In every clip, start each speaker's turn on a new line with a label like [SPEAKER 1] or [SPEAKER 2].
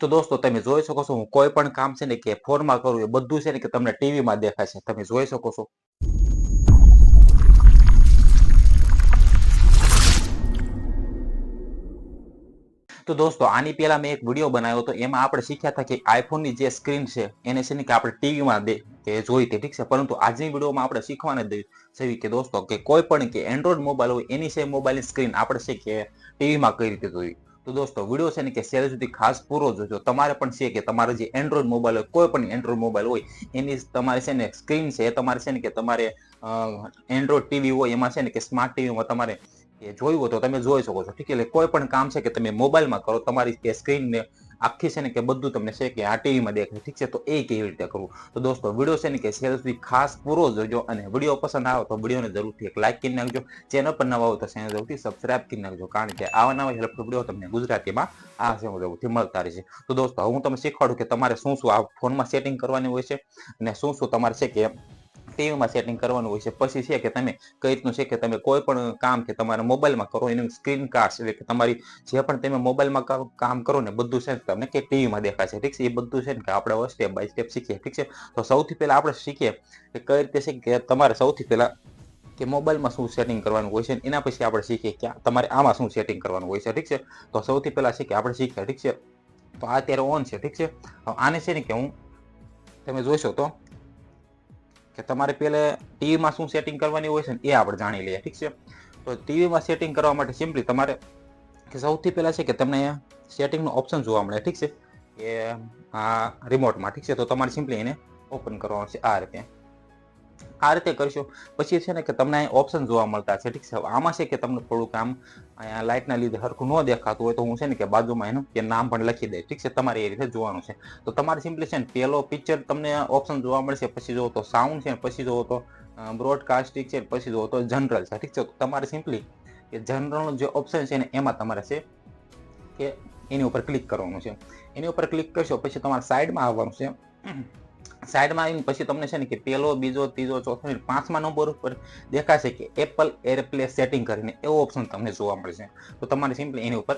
[SPEAKER 1] તો દોસ્તો તમે જોઈ શકો છો હું કોઈ પણ કામ છે ને કે ફોનમાં કરું એ બધું છે ને કે તમને ટીવીમાં દેખાય છે. તમે જોઈ શકો છો. તો દોસ્તો આની પહેલા મેં એક વિડીયો બનાવ્યો હતો, એમાં આપણે શીખ્યા હતા કે આઈફોનની જે સ્ક્રીન છે એને છે ને કે આપણે ટીવીમાં જોઈ હતી, ઠીક છે. પરંતુ આજની વિડીયોમાં આપણે શીખવાને છે કે દોસ્તો કે કોઈ પણ કે એન્ડ્રોઈડ મોબાઈલ હોય એની છે મોબાઈલની સ્ક્રીન આપણે છે કે ટીવીમાં કઈ રીતે જોઈ. તો દોસ્તો વિડીયો છે ને કે છેલ્લે સુધી ખાસ પૂરો જોજો. તમારે પણ છે કે તમારે જે એન્ડ્રોઈડ મોબાઈલ હોય, કોઈ પણ એન્ડ્રોઈડ મોબાઈલ હોય એની તમારે છે ને સ્ક્રીન છે એ તમારે છે ને કે તમારે એન્ડ્રોઈડ ટીવી હોય એમાં છે ને કે સ્માર્ટ ટીવીમાં તમારે જોયું હોય તો તમે જોઈ શકો છો, ઠીક. એટલે કોઈ પણ કામ છે કે તમે મોબાઈલમાં કરો, તમારી કે સ્ક્રીનને આખી છે ને કે બધું તમને છે કે આ ટીવીમાં દેખાય, ઠીક છે. તો એ કેવી રીતે કરવું, તો દોસ્તો વિડીયો છે ને કે છેલ્લે સુધી ખાસ પૂરો જોજો. અને વિડીયો પસંદ આવે તો વિડીયોને જરૂરથી એક લાઈક કરી નાખજો. ચેનલ પર નવા હોય તો ચેનલ જરૂરથી સબસ્ક્રાઇબ કરી નાખજો, કારણ કે આવા નવા હેલ્પફુલ વિડીયો તમને ગુજરાતીમાં આ જરૂરથી મળતા રહેશે. તો દોસ્તો હું તમને શીખવાડું કે તમારે શું શું આ ફોનમાં સેટિંગ કરવાની હોય છે અને શું શું તમારે છે કે ટીવીમાં સેટિંગ કરવાનું હોય છે. પછી છે કે તમે કઈ રીતનું છે કે તમે કોઈ પણ કામ કે તમારા મોબાઈલમાં કરો એનું સ્ક્રીન કાસ્ટ એટલે કે તમારી જે પણ તમે મોબાઈલમાં કામ કરો ને બધું છે તમને કે ટીવીમાં દેખાય છે, ઠીક છે. એ બધું છે ને કે આપણે સ્ટેપ બાય સ્ટેપ શીખીએ, ઠીક છે. તો સૌથી પહેલા આપણે શીખીએ કે કઈ રીતે છે કે તમારે સૌથી પહેલા કે મોબાઈલમાં શું સેટિંગ કરવાનું હોય છે, એના પછી આપણે શીખીએ કે તમારે આમાં શું સેટિંગ કરવાનું હોય છે, ઠીક છે. તો સૌથી પહેલા છે કે આપણે શીખ્યા, ઠીક છે. તો આ અત્યારે ઓન છે, ઠીક છે. આને છે ને કે હું તમે જોઈશો તો કે તમારે પહેલા ટીવીમાં શું સેટિંગ કરવાની હોય છે ને એ આપણે જાણી લઈએ, ઠીક છે. તો ટીવીમાં સેટિંગ કરવા માટે સિમ્પલી તમારે કે સૌથી પહેલા છે કે તમને સેટિંગનો ઓપ્શન જોવા મળે, ઠીક છે. કે આ રિમોટમાં, ઠીક છે. તો તમારે સિમ્પલી એને ઓપન કરવાનું છે આ રીતે કરશો. પછી છે ને કે તમને ઓપ્શન જોવા મળતા છે, ઠીક છે. આમાં છે કે તમને થોડુંક આમ અહીંયા લાઇટના લીધે હરખું ન દેખાતું હોય તો હું છે ને કે બાજુમાં એનું કે નામ પણ લખી દઈશ, ઠીક છે. તમારે એ રીતે જોવાનું છે. તો તમારે સિમ્પલી છે ને પહેલો પિક્ચર તમને ઓપ્શન જોવા મળશે, પછી જોવો તો સાઉન્ડ છે, પછી જોવો તો બ્રોડકાસ્ટિંગ છે, પછી જોવો તો જનરલ છે, ઠીક છે. તો તમારે સિમ્પલી કે જનરલનો જે ઓપ્શન છે ને એમાં તમારે છે કે એની ઉપર ક્લિક કરવાનું છે. એની ઉપર ક્લિક કરશો પછી તમારે સાઈડમાં આવવાનું છે. સાઈડમાં આવીને પછી તમને છે ને કે પહેલો, બીજો, ત્રીજો, ચોથો, 5મા નંબર ઉપર દેખાશે કે એપલ એરપ્લે સેટિંગ કરીને એવો ઓપ્શન તમને જોવા મળશે. તો તમારે સિમ્પલી એની ઉપર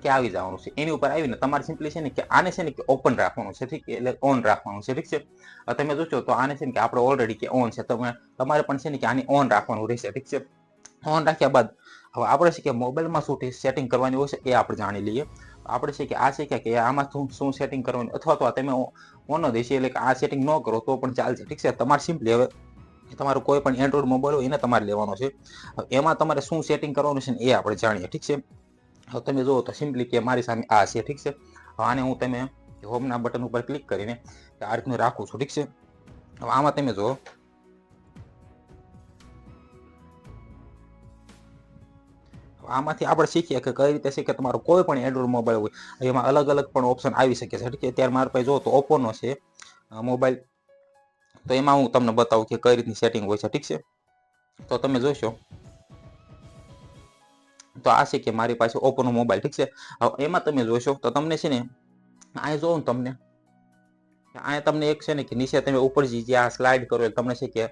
[SPEAKER 1] કે આવી જવાનું છે. એની ઉપર આવીને તમારે સિમ્પલી છે ને કે આને છે ને કે ઓપન રાખવાનું છે, ઠીક છે. એટલે ઓન રાખવાનું છે, ઠીક છે. તમે જોશો તો આને છે ને કે આપણે ઓલરેડી કે ઓન છે, તમારે પણ છે ને કે આની ઓન રાખવાનું રહેશે, ઠીક છે. ઓન રાખ્યા બાદ હવે આપણે છે કે મોબાઈલમાં શું સેટિંગ કરવાની હોય છે એ આપણે જાણી લઈએ. આપણે છે કે આ છે કે આમાં શું સેટિંગ કરવાની, અથવા તો તમે ઓન દેશે એટલે કે આ સેટિંગ ન કરો તો પણ ચાલશે, ઠીક છે. તમારે સિમ્પલી હવે તમારું કોઈ પણ એન્ડ્રોઈડ મોબાઈલ હોય એને તમારે લેવાનો છે. એમાં તમારે શું સેટિંગ કરવાનું છે ને એ આપણે જાણીએ, ઠીક છે. હવે તમે જુઓ તો સિમ્પલી કે મારી સામે આ છે, ઠીક છે. આને હું તમે હોમના બટન ઉપર ક્લિક કરીને આ રીતનું રાખું છું, ઠીક છે. હવે આમાં તમે જુઓ આમાંથી આપણે શીખીએ કે કઈ રીતે છે કે તમારો કોઈ પણ એન્ડ્રોઈડ મોબાઈલ હોય એમાં અલગ અલગ પણ ઓપ્શન આવી શકે છે, ઠીક છે. અત્યારે મારા પાસે જો તો ઓપ્પોનો છે મોબાઈલ, તો એમાં હું તમને બતાવું કે કઈ રીતની સેટિંગ હોય છે, ઠીક છે. તો તમે જોશો તો આ છે કે મારી પાસે ઓપ્પોનો મોબાઈલ, ઠીક છે. હવે એમાં તમે જોશો તો તમને છે ને અહીંયા જોવો ને તમને અહીંયા તમને એક છે ને કે નીચે તમે ઉપર જે આ સ્લાઇડ કરો તમને છે કે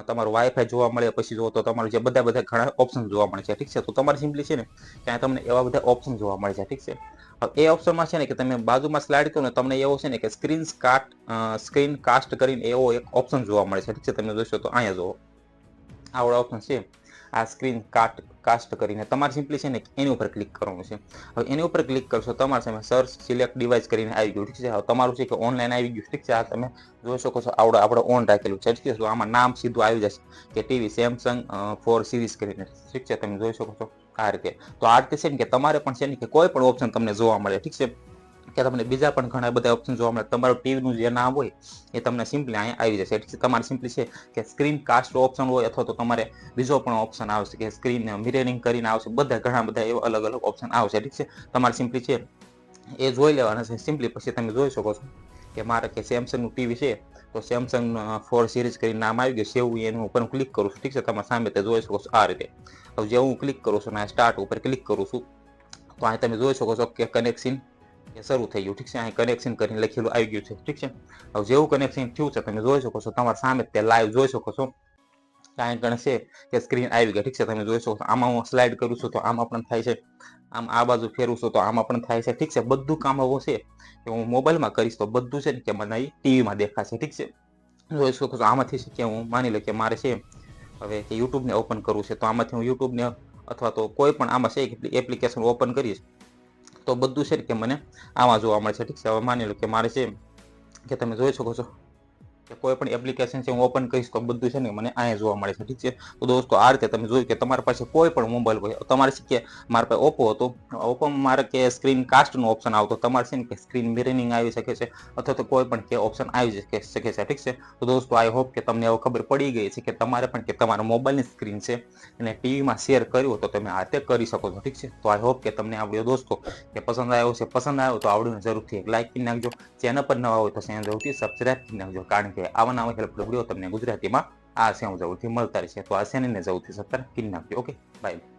[SPEAKER 1] તમારું વાઈફાઈ જોવા મળે, પછી જોવો તો તમારું જે બધા ઘણા ઓપ્શન જોવા મળે છે, ઠીક છે. તો તમારે સિમ્પલી છે ને ત્યાં તમને એવા બધા ઓપ્શન જોવા મળે છે, ઠીક છે. હવે એ ઓપ્શનમાં છે ને કે તમે બાજુમાં સ્લાઇડ કરો ને તમને એવો છે ને કે સ્ક્રીન કાસ્ટ કરીને એવો એક ઓપ્શન જોવા મળે છે, ઠીક છે. તમે જોશો તો અહીંયા જોવો આવડો ઓપ્શન છે, આ સ્ક્રીન કાસ્ટ કરીને તમારે સિમ્પલી છે ને એની ઉપર ક્લિક કરવાનું છે. હવે એની ઉપર ક્લિક કરશો તમારે સામે સર્ચ સિલેક્ટ ડિવાઇસ કરીને આવી ગયું, ઠીક છે. હવે તમારું છે કે ઓનલાઈન આવી ગયું, ઠીક છે. આ તમે જોઈ શકો છો આપણે ઓન રાખેલું છે, ઠીક છે. તો આમાં નામ સીધું આવી જશે કે ટીવી સેમસંગ 4 સિરીઝ કરીને, ઠીક છે. તમે જોઈ શકો છો આ રીતે. તો આ રીતે છે ને કે તમારે પણ છે ને કે કોઈ પણ ઓપ્શન તમને જોવા મળે, ઠીક છે. કે તમને બીજા પણ ઘણા બધા ઓપ્શન જોવા મળે. તમારું ટીવીનું જે નામ હોય એ તમને સિમ્પલી અહીંયા આવી જશે, ઠીક છે. તમારે સિમ્પલી છે કે સ્ક્રીન કાસ્ટ ઓપ્શન હોય અથવા તો તમારે બીજો પણ ઓપ્શન આવશે કે સ્ક્રીન મિરરિંગ કરીને આવશે, ઘણા બધા એવા અલગ અલગ ઓપ્શન આવશે, ઠીક છે. તમારે સિમ્પલી છે એ જોઈ લેવાના છે. સિમ્પલી પછી તમે જોઈ શકો છો કે મારે કે સેમસંગનું ટીવી છે તો સેમસંગ 4 સિરીઝ કરીને નામ આવી ગયું છે. હું એનું ઉપર ક્લિક કરું છું, ઠીક છે. તમારા સામે તે જોઈ શકો છો આ રીતે. હવે જે હું ક્લિક કરું છું અને સ્ટાર્ટ ઉપર ક્લિક કરું છું તો અહીં તમે જોઈ શકો છો કે કનેક્શન શરૂ થઈ ગયું, ઠીક છે. અહીં કનેક્શન કરીને લખેલું આવી ગયું છે, ઠીક છે. હવે જેવું કનેક્શન થયું છે તમે જોઈ શકો છો તમારા સામે તે લાઈવ જોઈ શકો છો કાંઈ ગણ છે કે સ્ક્રીન આવી ગઈ, ઠીક છે. તમે જોઈ શકો છો આમાં હું સ્લાઇડ કરું છું તો આમાં પણ થાય છે, આમ આ બાજુ ફેરવું છું તો આમાં પણ થાય છે, ઠીક છે. બધું કામ એવું છે કે હું મોબાઈલમાં કરીશ તો બધું છે ને કે મને ટીવીમાં દેખાશે, ઠીક છે. જોઈ શકો છો આમાંથી છે કે હું માની લો કે મારે છે હવે કે યુટ્યુબને ઓપન કરવું છે તો આમાંથી હું યુટ્યુબને અથવા તો કોઈ પણ આમાં છે એપ્લિકેશન ઓપન કરીશ તો બધું છે કે મને આમાં જોવા મળશે, ઠીક છે. હવે માની લો કે મારે છે કે તમે જોઈ શકો છો કે કોઈ પણ એપ્લિકેશન છે હું ઓપન કરીશ તો બધું છે ને મને અહીંયા જોવા મળે છે, ઠીક છે. તો દોસ્તો આ રીતે તમે જોયું કે તમારી પાસે કોઈ પણ મોબાઈલ હોય, તમારે છે કે મારા પાસે ઓપ્પો હતો, ઓપ્પોમાં મારે કે સ્ક્રીન કાસ્ટનો ઓપ્શન આવતો, તમારે છે ને કે સ્ક્રીન મિરરિંગ આવી શકે છે અથવા તો કોઈ પણ કે ઓપ્શન આવી શકે છે, ઠીક છે. તો દોસ્તો આઈ હોપ કે તમને હવે ખબર પડી ગઈ છે કે તમારે પણ કે તમારા મોબાઈલની સ્ક્રીન છે એને ટીવીમાં શેર કર્યું તો તમે આ રીતે કરી શકો છો, ઠીક છે. તો આઈ હોપ કે તમને આ વિડીયો દોસ્તો કે પસંદ આવ્યો તો આવડીને જરૂરથી એક લાઈક કરી નાખજો. ચેનલ પર નવા હોય તો ચેનલ જરૂરથી સબસ્ક્રાઇબ કરી નાખજો, કારણ કે આવા નવા હેલ્પફુલ વિડીયો તમને ગુજરાતીમાં આ સેવ જરૂરથી મળતા રહેશે. તો આ ચેનલને જરૂરથી સબસ્ક્રાઇબ કરી નાખજો. Okay, by.